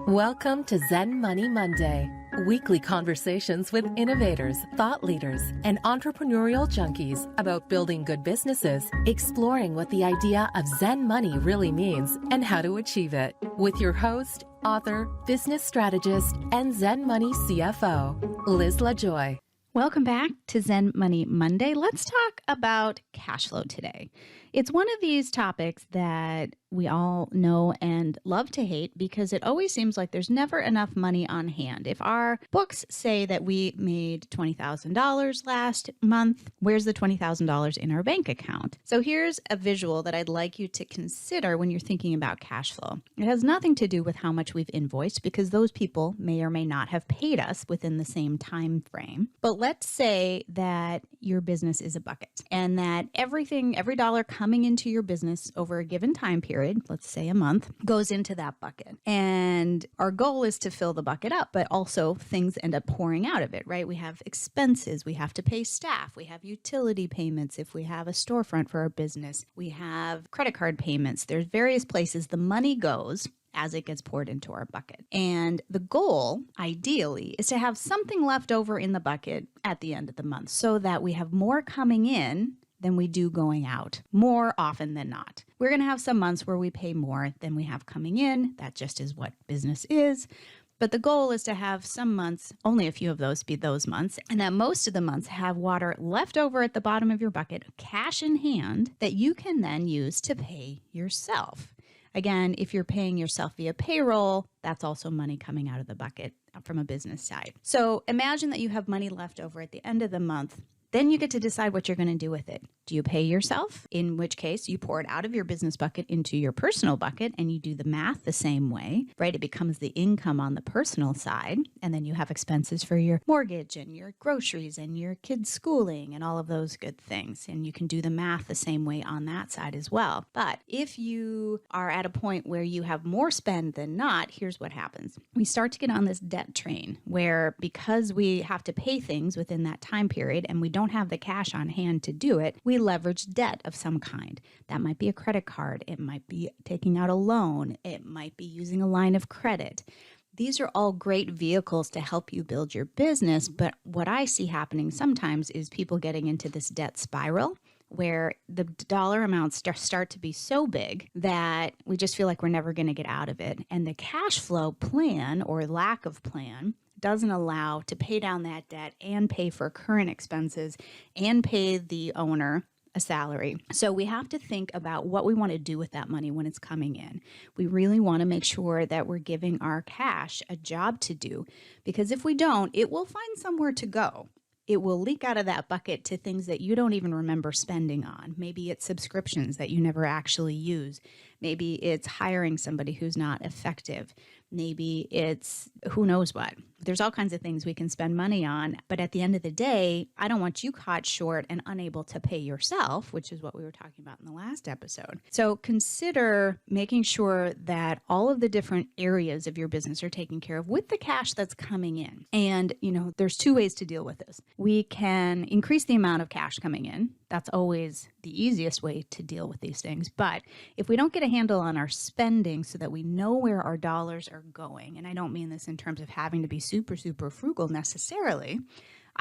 Welcome to Zen Money Monday, weekly conversations with innovators, thought leaders, and entrepreneurial junkies about building good businesses, exploring what the idea of Zen money really means, and how to achieve it. With your host, author, business strategist, and Zen Money CFO, Liz LaJoy. Welcome back to Zen Money Monday. Let's talk about cash flow today. It's one of these topics that we all know and love to hate because it always seems like there's never enough money on hand. If our books say that we made $20,000 last month, where's the $20,000 in our bank account? So here's a visual that I'd like you to consider when you're thinking about cash flow. It has nothing to do with how much we've invoiced because those people may or may not have paid us within the same time frame. But let's say that your business is a bucket and that every dollar coming into your business over a given time period, let's say a month, goes into that bucket. And our goal is to fill the bucket up, but also things end up pouring out of it, right? We have expenses, we have to pay staff, we have utility payments if we have a storefront for our business, we have credit card payments. There's various places the money goes as it gets poured into our bucket. And the goal, ideally, is to have something left over in the bucket at the end of the month so that we have more coming in than we do going out, more often than not. We're going to have some months where we pay more than we have coming in. That just is what business is. But the goal is to have some months, only a few of those be those months, and that most of the months have water left over at the bottom of your bucket, cash in hand, that you can then use to pay yourself. Again, if you're paying yourself via payroll, that's also money coming out of the bucket from a business side. So imagine that you have money left over at the end of the month. Then you get to decide what you're going to do with it. Do you pay yourself? In which case, you pour it out of your business bucket into your personal bucket and you do the math the same way, right? It becomes the income on the personal side. And then you have expenses for your mortgage and your groceries and your kids' schooling and all of those good things. And you can do the math the same way on that side as well. But if you are at a point where you have more spend than not, here's what happens. We start to get on this debt train where because we have to pay things within that time period and we don't have the cash on hand to do it, we leverage debt of some kind. That might be a credit card. It might be taking out a loan. It might be using a line of credit. These are all great vehicles to help you build your business. But what I see happening sometimes is people getting into this debt spiral where the dollar amounts start to be so big that we just feel like we're never going to get out of it. And the cash flow plan or lack of plan doesn't allow to pay down that debt and pay for current expenses and pay the owner a salary. So we have to think about what we want to do with that money when it's coming in. We really want to make sure that we're giving our cash a job to do, because if we don't, it will find somewhere to go. It will leak out of that bucket to things that you don't even remember spending on. Maybe it's subscriptions that you never actually use. Maybe it's hiring somebody who's not effective. Maybe it's who knows what. There's all kinds of things we can spend money on. But at the end of the day, I don't want you caught short and unable to pay yourself, which is what we were talking about in the last episode. So consider making sure that all of the different areas of your business are taken care of with the cash that's coming in. And, there's two ways to deal with this. We can increase the amount of cash coming in. That's always the easiest way to deal with these things. But if we don't get a handle on our spending so that we know where our dollars are going, and I don't mean this in terms of having to be super, super frugal necessarily,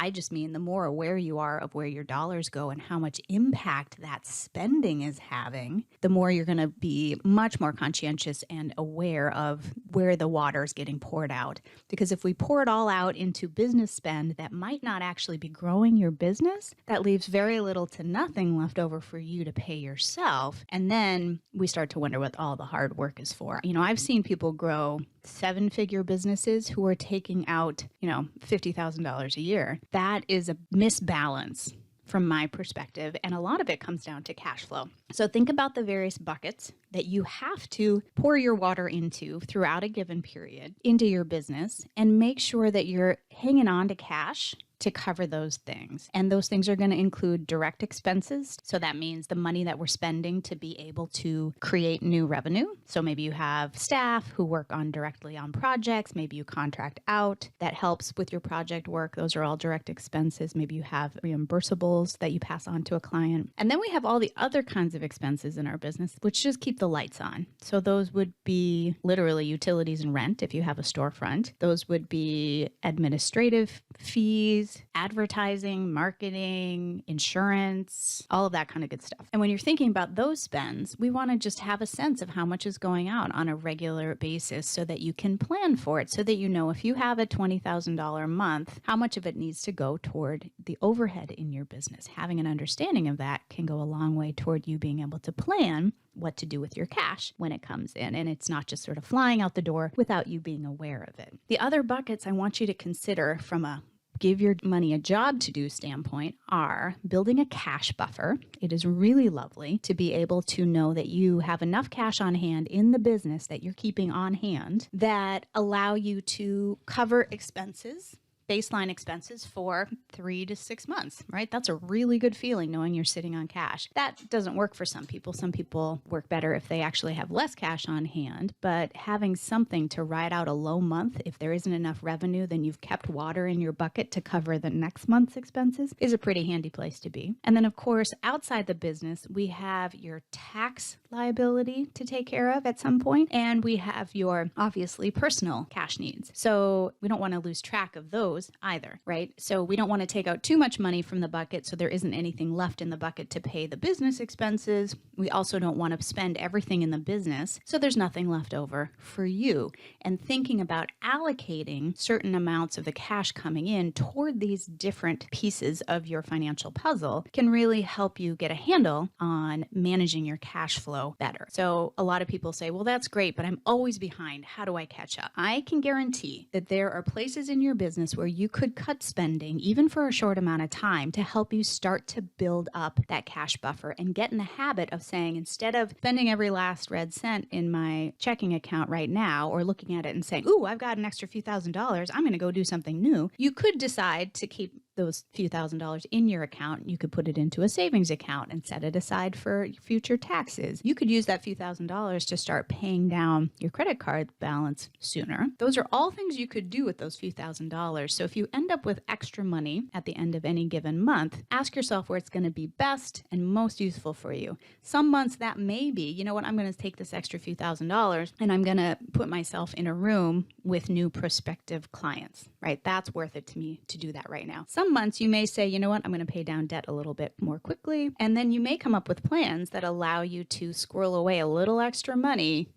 I just mean the more aware you are of where your dollars go and how much impact that spending is having, the more you're going to be much more conscientious and aware of where the water is getting poured out. Because if we pour it all out into business spend that might not actually be growing your business, that leaves very little to nothing left over for you to pay yourself. And then we start to wonder what all the hard work is for. I've seen people grow 7-figure businesses who are taking out, $50,000 a year. That is a misbalance from my perspective. And a lot of it comes down to cash flow. So think about the various buckets that you have to pour your water into throughout a given period into your business and make sure that you're hanging on to cash to cover those things. And those things are going to include direct expenses. So that means the money that we're spending to be able to create new revenue. So maybe you have staff who work directly on projects. Maybe you contract out. That helps with your project work. Those are all direct expenses. Maybe you have reimbursables that you pass on to a client. And then we have all the other kinds of expenses in our business, which just keep the lights on. So those would be literally utilities and rent if you have a storefront. Those would be administrative fees, advertising, marketing, insurance, all of that kind of good stuff. And when you're thinking about those spends, we want to just have a sense of how much is going out on a regular basis so that you can plan for it, so that you know if you have a $20,000 month, how much of it needs to go toward the overhead in your business. Having an understanding of that can go a long way toward you being able to plan what to do with your cash when it comes in. And it's not just sort of flying out the door without you being aware of it. The other buckets I want you to consider from a give your money a job to do standpoint are building a cash buffer. It is really lovely to be able to know that you have enough cash on hand in the business that you're keeping on hand that allow you to cover expenses, baseline expenses for 3 to 6 months, right? That's a really good feeling knowing you're sitting on cash. That doesn't work for some people. Some people work better if they actually have less cash on hand, but having something to ride out a low month, if there isn't enough revenue, then you've kept water in your bucket to cover the next month's expenses is a pretty handy place to be. And then of course, outside the business, we have your tax liability to take care of at some point, and we have your obviously personal cash needs. So we don't want to lose track of those either, right? So we don't want to take out too much money from the bucket so there isn't anything left in the bucket to pay the business expenses. We also don't want to spend everything in the business so there's nothing left over for you. And thinking about allocating certain amounts of the cash coming in toward these different pieces of your financial puzzle can really help you get a handle on managing your cash flow better. So a lot of people say, well, that's great, but I'm always behind. How do I catch up? I can guarantee that there are places in your business where you could cut spending, even for a short amount of time, to help you start to build up that cash buffer and get in the habit of saying, instead of spending every last red cent in my checking account right now, or looking at it and saying, ooh, I've got an extra few $1,000s, I'm going to go do something new. You could decide to keep those few $1,000s in your account. You could put it into a savings account and set it aside for future taxes. You could use that few $1,000s to start paying down your credit card balance sooner. Those are all things you could do with those few $1,000s. So if you end up with extra money at the end of any given month, ask yourself where it's going to be best and most useful for you. Some months that may be, you know what, I'm going to take this extra few $1,000s and I'm going to put myself in a room with new prospective clients, right? That's worth it to me to do that right now. Some months you may say, you know what, I'm going to pay down debt a little bit more quickly. And then you may come up with plans that allow you to squirrel away a little extra money,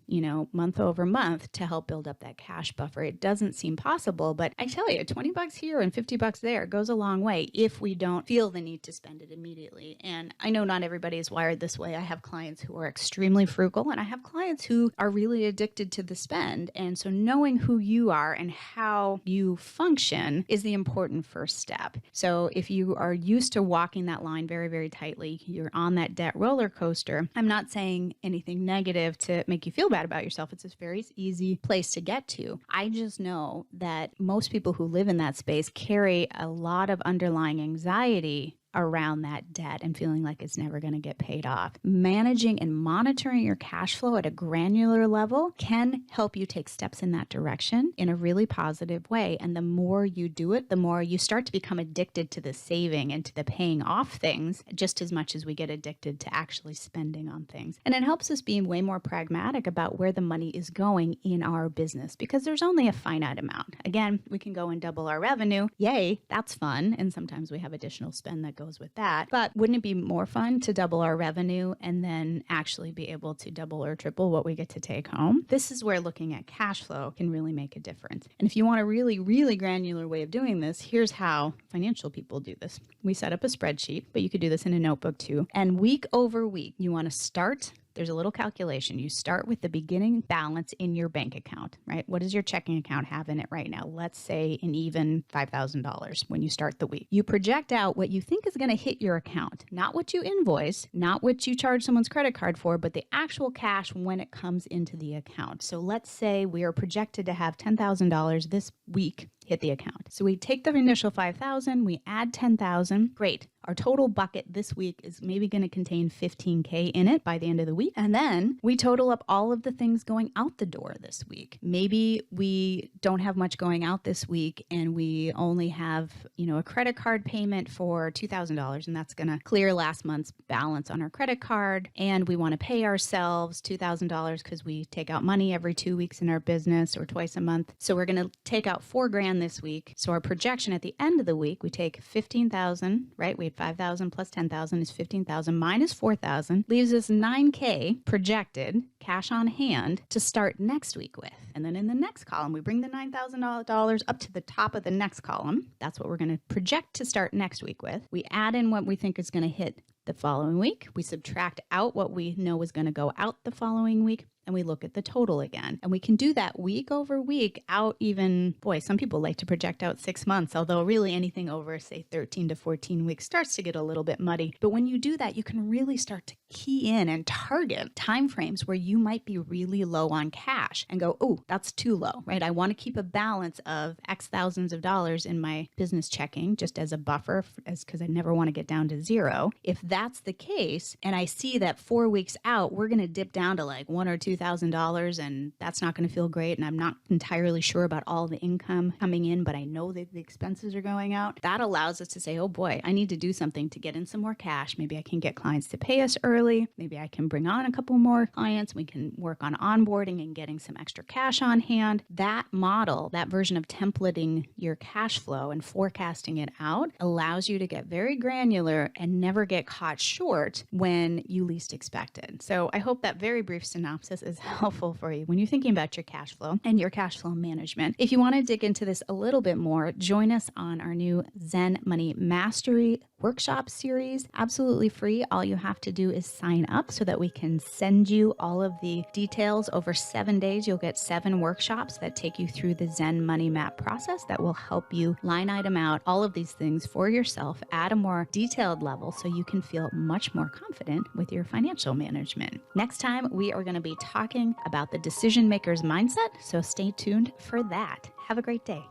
month over month to help build up that cash buffer. It doesn't seem possible, but I tell you, $20 here and $50 there goes a long way if we don't feel the need to spend it immediately. And I know not everybody is wired this way. I have clients who are extremely frugal, and I have clients who are really addicted to the spend. And so knowing who you are and how you function is the important first step. So if you are used to walking that line very, very tightly, you're on that debt roller coaster. I'm not saying anything negative to make you feel bad about yourself. It's a very easy place to get to. I just know that most people who live in that space carry a lot of underlying anxiety around that debt and feeling like it's never going to get paid off. Managing and monitoring your cash flow at a granular level can help you take steps in that direction in a really positive way. And the more you do it, the more you start to become addicted to the saving and to the paying off things, just as much as we get addicted to actually spending on things. And it helps us be way more pragmatic about where the money is going in our business, because there's only a finite amount. Again, we can go and double our revenue. Yay, that's fun. And sometimes we have additional spend that goes with that. But wouldn't it be more fun to double our revenue and then actually be able to double or triple what we get to take home? This is where looking at cash flow can really make a difference. And if you want a really, really granular way of doing this, here's how financial people do this. We set up a spreadsheet, but you could do this in a notebook too. And week over week, you want to start. There's a little calculation. You start with the beginning balance in your bank account, right? What does your checking account have in it right now? Let's say an even $5,000 when you start the week. You project out what you think is going to hit your account, not what you invoice, not what you charge someone's credit card for, but the actual cash when it comes into the account. So let's say we are projected to have $10,000 this week hit the account. So we take the initial 5,000, we add 10,000. Great. Our total bucket this week is maybe going to contain 15K in it by the end of the week. And then we total up all of the things going out the door this week. Maybe we don't have much going out this week and we only have, a credit card payment for $2,000, and that's going to clear last month's balance on our credit card. And we want to pay ourselves $2,000 because we take out money every 2 weeks in our business or twice a month. So we're going to take out $4,000 this week. So our projection at the end of the week, we take 15,000, right? We 5,000 plus 10,000 is 15,000 minus 4,000 leaves us 9K projected cash on hand to start next week with. And then in the next column, we bring the $9,000 up to the top of the next column. That's what we're going to project to start next week with. We add in what we think is going to hit the following week. We subtract out what we know is going to go out the following week. And we look at the total again. And we can do that week over week out even, some people like to project out 6 months, although really anything over, say, 13 to 14 weeks starts to get a little bit muddy. But when you do that, you can really start to key in and target timeframes where you might be really low on cash and go, oh, that's too low, right? I want to keep a balance of X thousands of dollars in my business checking just as a buffer, because I never want to get down to zero. If that's the case, and I see that 4 weeks out, we're going to dip down to like $1,000 or $2,000, and that's not going to feel great. And I'm not entirely sure about all the income coming in, but I know that the expenses are going out. That allows us to say, oh boy, I need to do something to get in some more cash. Maybe I can get clients to pay us early. Maybe I can bring on a couple more clients. We can work on onboarding and getting some extra cash on hand. That model, that version of templating your cash flow and forecasting it out allows you to get very granular and never get caught short when you least expect it. So I hope that very brief synopsis is helpful for you when you're thinking about your cash flow and your cash flow management. If you want to dig into this a little bit more, join us on our new Zen Money Mastery workshop series, absolutely free. All you have to do is sign up so that we can send you all of the details. Over 7 days, you'll get 7 workshops that take you through the Zen Money Map process that will help you line item out all of these things for yourself at a more detailed level so you can feel much more confident with your financial management. Next time, we are going to be talking about the decision maker's mindset, so stay tuned for that. Have a great day.